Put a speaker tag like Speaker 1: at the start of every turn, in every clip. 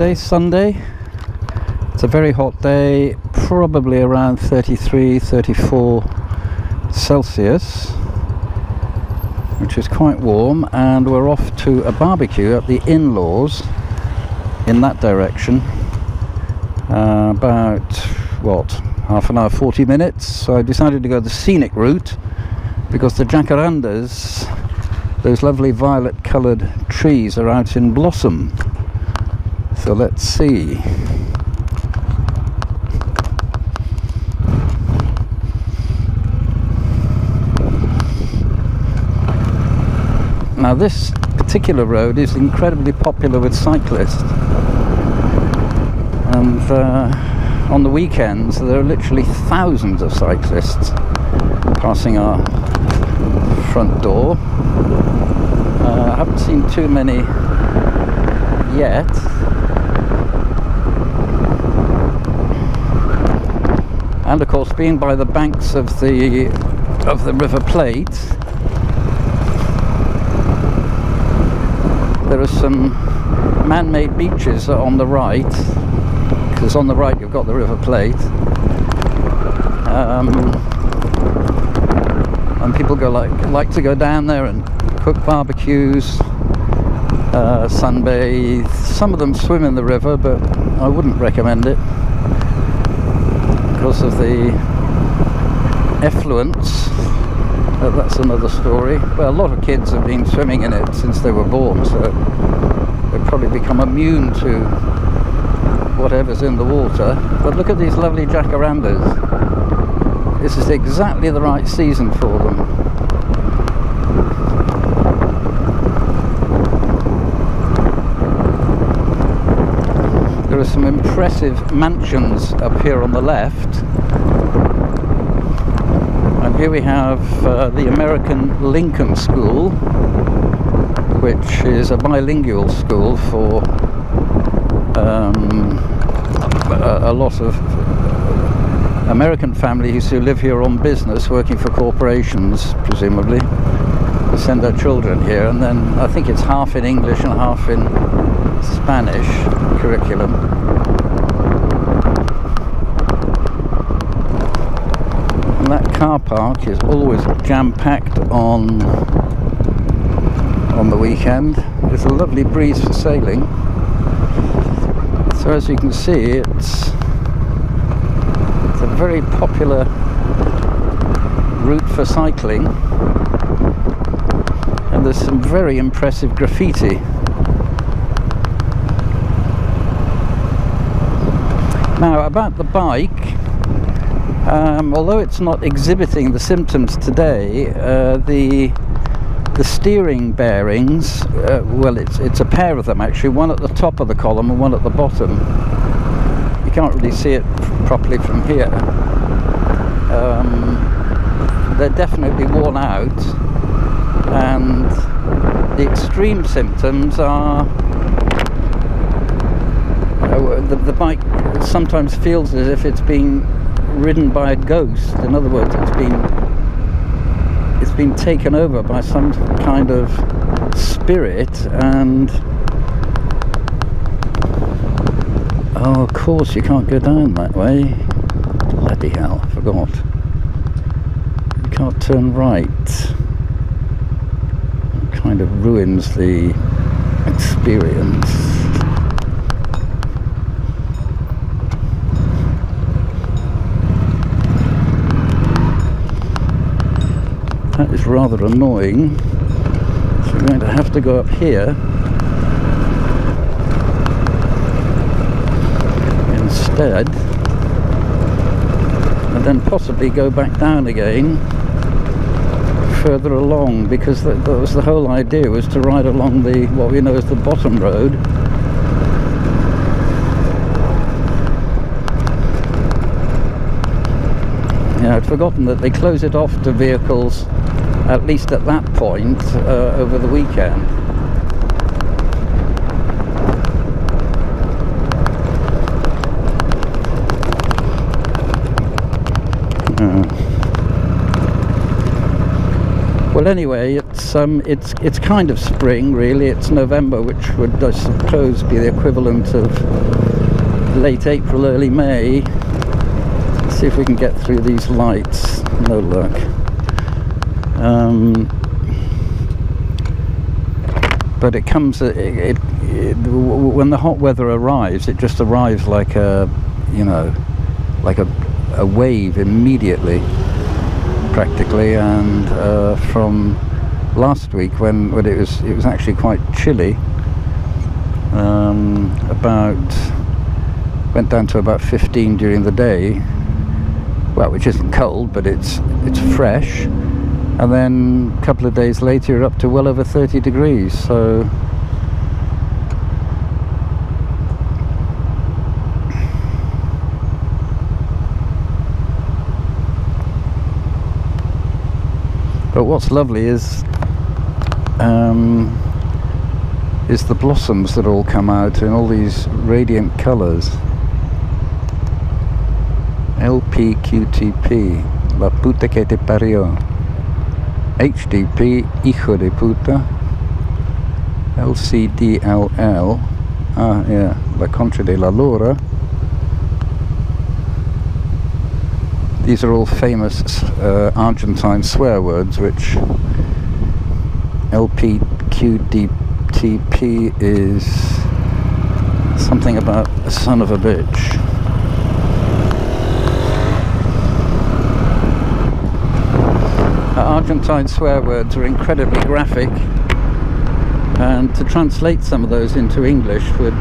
Speaker 1: Today's Sunday. It's a very hot day, probably around 33, 34 Celsius, which is quite warm, and we're off to a barbecue at the in-laws in that direction. About, what, half an hour, 40 minutes. So I decided to go the scenic route because the Jacarandas, those lovely violet coloured trees, are out in blossom. So let's see. Now this particular road is incredibly popular with cyclists, and on the weekends there are literally thousands of cyclists passing our front door. I haven't seen too many yet. And of course, being by the banks of the River Plate, there are some man-made beaches on the right, because on the right you've got the River Plate, and people like to go down there and cook barbecues, sunbathe. Some of them swim in the river, but I wouldn't recommend it because of the effluence. That's another story. Well, a lot of kids have been swimming in it since they were born, so they've probably become immune to whatever's in the water. But look at these lovely jacarandas. This is exactly the right season for them. There are some impressive mansions up here on the left, and here we have the American Lincoln School, which is a bilingual school for a lot of American families who live here on business, working for corporations, presumably. They send their children here, and then I think it's half in English and half in Spanish curriculum. And that car park is always jam-packed on the weekend. There's a lovely breeze for sailing. So as you can see, it's a very popular route for cycling, and there's some very impressive graffiti. Now about the bike, although it's not exhibiting the symptoms today, the steering bearings, well, it's a pair of them actually, one at the top of the column and one at the bottom. You can't really see it properly from here. They're definitely worn out, and the extreme symptoms are the bike sometimes feels as if it's being ridden by a ghost. In other words, it's been taken over by some kind of spirit, and oh, of course you can't go down that way. Bloody hell, I forgot. You can't turn right. It kind of ruins the experience. That is rather annoying, so we're going to have to go up here instead, and then possibly go back down again further along, because that was the whole idea, was to ride along what we know as the bottom road. Yeah, I'd forgotten that they close it off to vehicles, at least at that point, over the weekend. Well, anyway, it's kind of spring, really. It's November, which would, I suppose, be the equivalent of late April, early May. Let's see if we can get through these lights. No luck. But it comes, when the hot weather arrives, it just arrives like a, you know, like a wave immediately, practically. And from last week, when it was actually quite chilly, went down to about 15 during the day. Well, which isn't cold, but it's fresh. And then a couple of days later, you're up to well over 30 degrees. So but what's lovely is the blossoms that all come out in all these radiant colours. LPQTP, la puta que te parió. HDP, hijo de puta. LCDLL, yeah, la concha de la lora. These are all famous Argentine swear words, which LPQTP is something about a son of a bitch. Argentine swear words are incredibly graphic, and to translate some of those into English would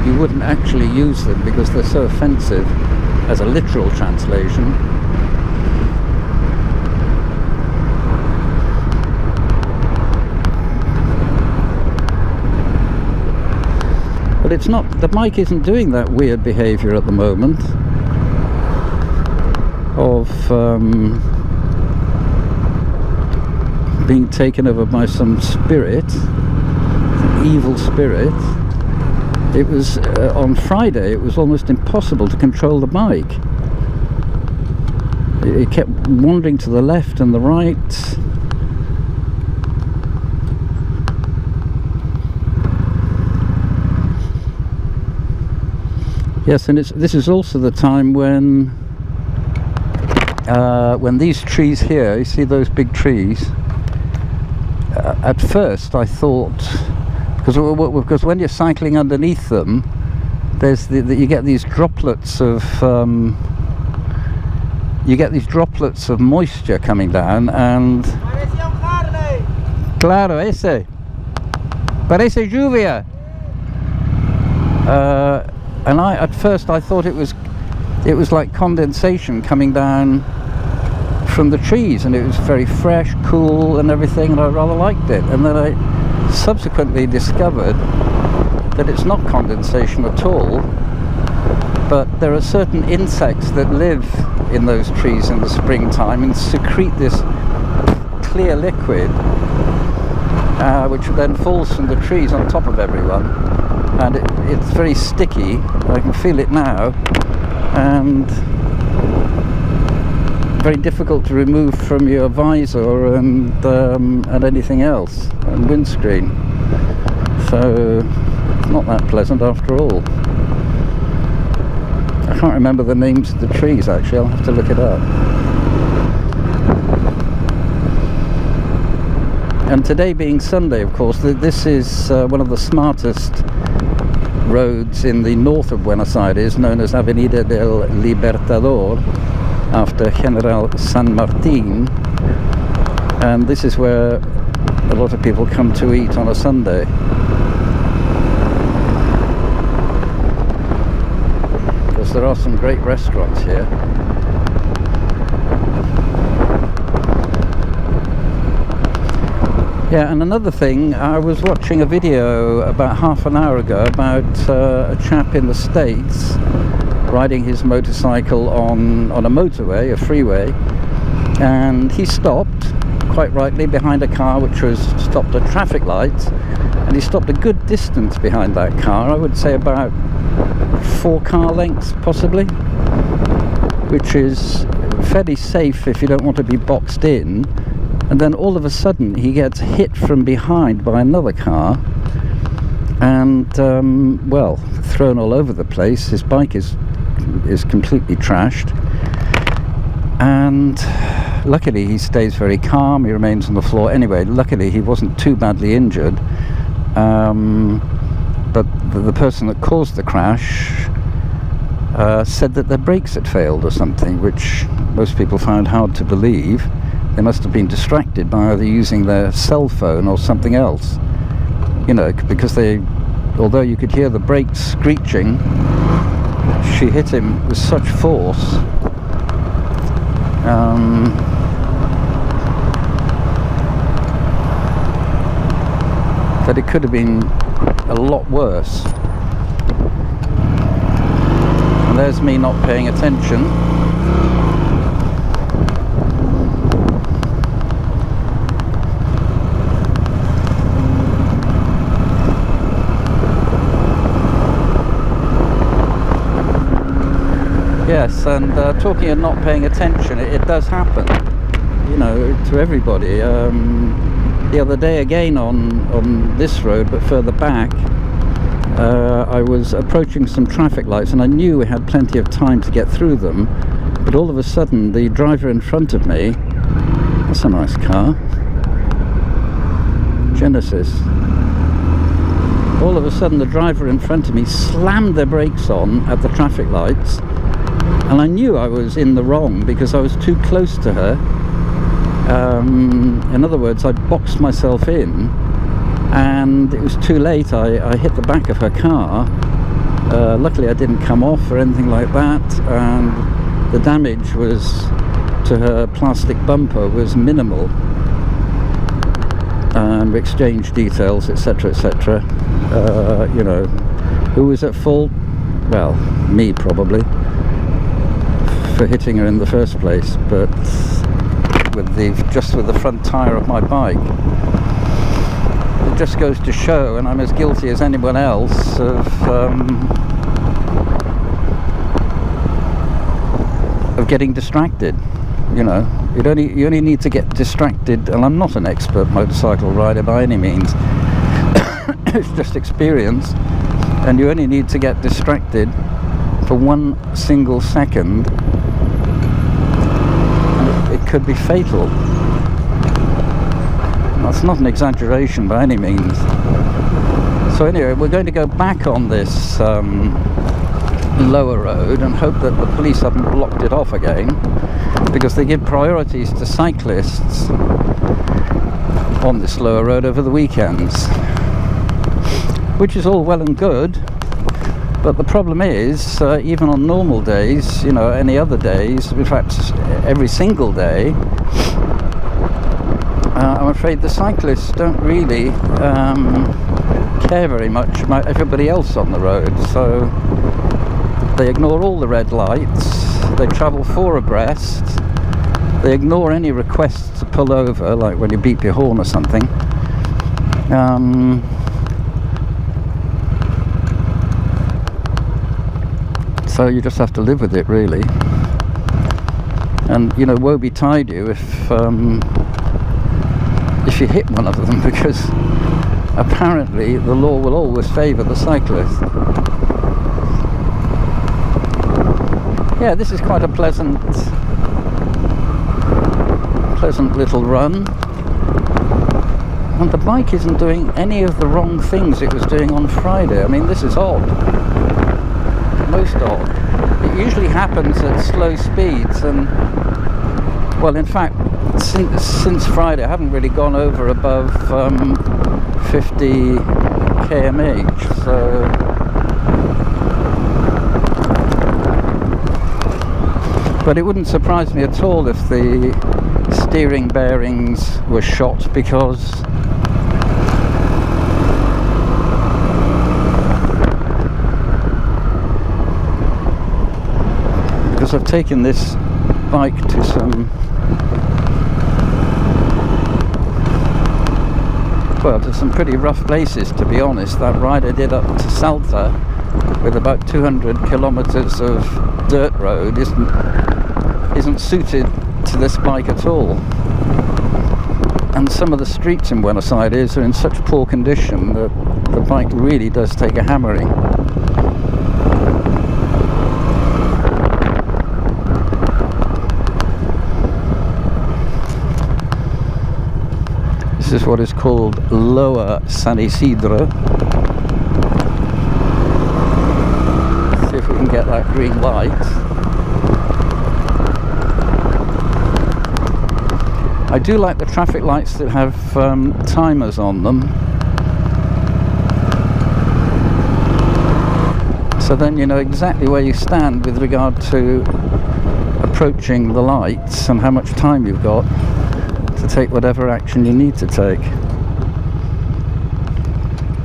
Speaker 1: you wouldn't actually use them because they're so offensive as a literal translation. But it's not, the mic isn't doing that weird behaviour at the moment of being taken over by some spirit, some evil spirit. It was on Friday, it was almost impossible to control the mic. It kept wandering to the left and the right. Yes, and this is also the time when these trees here, you see those big trees, at first I thought, because when you're cycling underneath them, there's you get these droplets of moisture coming down, and claro, ese parece lluvia. And at first I thought it was like condensation coming down from the trees, and it was very fresh, cool and everything, and I rather liked it. And then I subsequently discovered that it's not condensation at all, but there are certain insects that live in those trees in the springtime and secrete this clear liquid which then falls from the trees on top of everyone. And it's very sticky. I can feel it now, and very difficult to remove from your visor and anything else, and windscreen. So it's not that pleasant after all. I can't remember the names of the trees actually. I'll have to look it up. And today being Sunday, of course, this is one of the smartest roads in the north of Buenos Aires, known as Avenida del Libertador, after General San Martin. And this is where a lot of people come to eat on a Sunday. Because there are some great restaurants here. Yeah, and another thing, I was watching a video about half an hour ago about a chap in the States riding his motorcycle on a motorway, a freeway, and he stopped, quite rightly, behind a car which was stopped at traffic lights, and he stopped a good distance behind that car, I would say about 4 car lengths possibly, which is fairly safe if you don't want to be boxed in, and then all of a sudden he gets hit from behind by another car and well, thrown all over the place. His bike is completely trashed, and luckily he stays very calm. He remains on the floor. Anyway, luckily he wasn't too badly injured, but the person that caused the crash said that their brakes had failed or something, which most people found hard to believe. They must have been distracted by either using their cell phone or something else, you know, because although you could hear the brakes screeching, she hit him with such force that it could have been a lot worse. And there's me not paying attention. Yes, and talking of not paying attention, it does happen, you know, to everybody. The other day again on this road, but further back, I was approaching some traffic lights and I knew we had plenty of time to get through them, but all of a sudden the driver in front of me, that's a nice car, Genesis, all of a sudden the driver in front of me slammed their brakes on at the traffic lights, and I knew I was in the wrong because I was too close to her. In other words, I boxed myself in, and it was too late. I hit the back of her car. Luckily I didn't come off or anything like that, and the damage was to her plastic bumper was minimal. We exchanged details, etc, etc. You know, who was at fault? Well, me probably, for hitting her in the first place, but just with the front tyre of my bike. It just goes to show, and I'm as guilty as anyone else of getting distracted. You know, you only need to get distracted, and I'm not an expert motorcycle rider by any means. It's just experience, and you only need to get distracted for 1 single second, and it could be fatal. That's not an exaggeration by any means. So anyway, we're going to go back on this lower road and hope that the police haven't blocked it off again, because they give priorities to cyclists on this lower road over the weekends, which is all well and good, but the problem is, even on normal days, you know, any other days, in fact every single day, I'm afraid the cyclists don't really care very much about everybody else on the road. So they ignore all the red lights, they travel 4 abreast, they ignore any requests to pull over, like when you beep your horn or something. So you just have to live with it, really. And, you know, woe betide you if you hit one of them, because apparently the law will always favour the cyclist. Yeah, this is quite a pleasant little run, and the bike isn't doing any of the wrong things it was doing on Friday. I mean, this is odd, most odd. It usually happens at slow speeds, and well, in fact, since Friday I haven't really gone over above 50 km/h, so but it wouldn't surprise me at all if the steering bearings were shot, because I've taken this bike to some pretty rough places, to be honest. That ride I did up to Salta with about 200 kilometers of dirt road isn't suited to this bike at all. And some of the streets in Buenos Aires are in such poor condition that the bike really does take a hammering. This is what is called Lower San Isidro. See if we can get that green light. I do like the traffic lights that have timers on them. So then you know exactly where you stand with regard to approaching the lights and how much time you've got to take whatever action you need to take.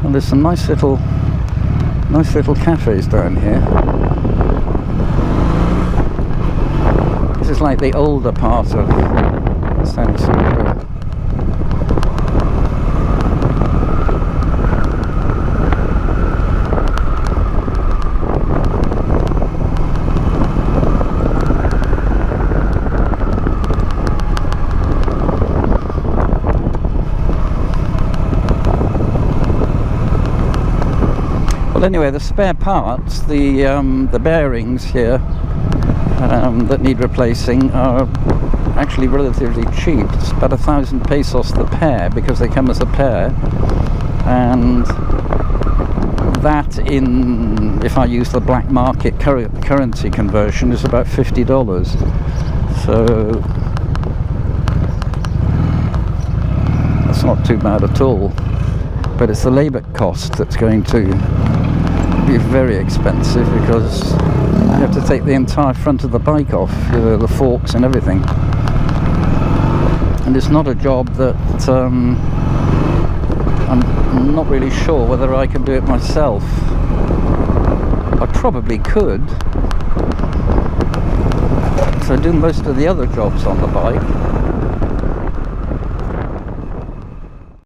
Speaker 1: And there's some nice little cafes down here. This is like the older part of San Isidro. Well, anyway, the spare parts, the bearings here that need replacing are actually relatively cheap. It's about 1,000 pesos the pair, because they come as a pair, and that, if I use the black market currency conversion, is about $50. So that's not too bad at all, but it's the labour cost that's going to be very expensive, because you have to take the entire front of the bike off, the forks and everything. And it's not a job that I'm not really sure whether I can do it myself. I probably could, so I do most of the other jobs on the bike.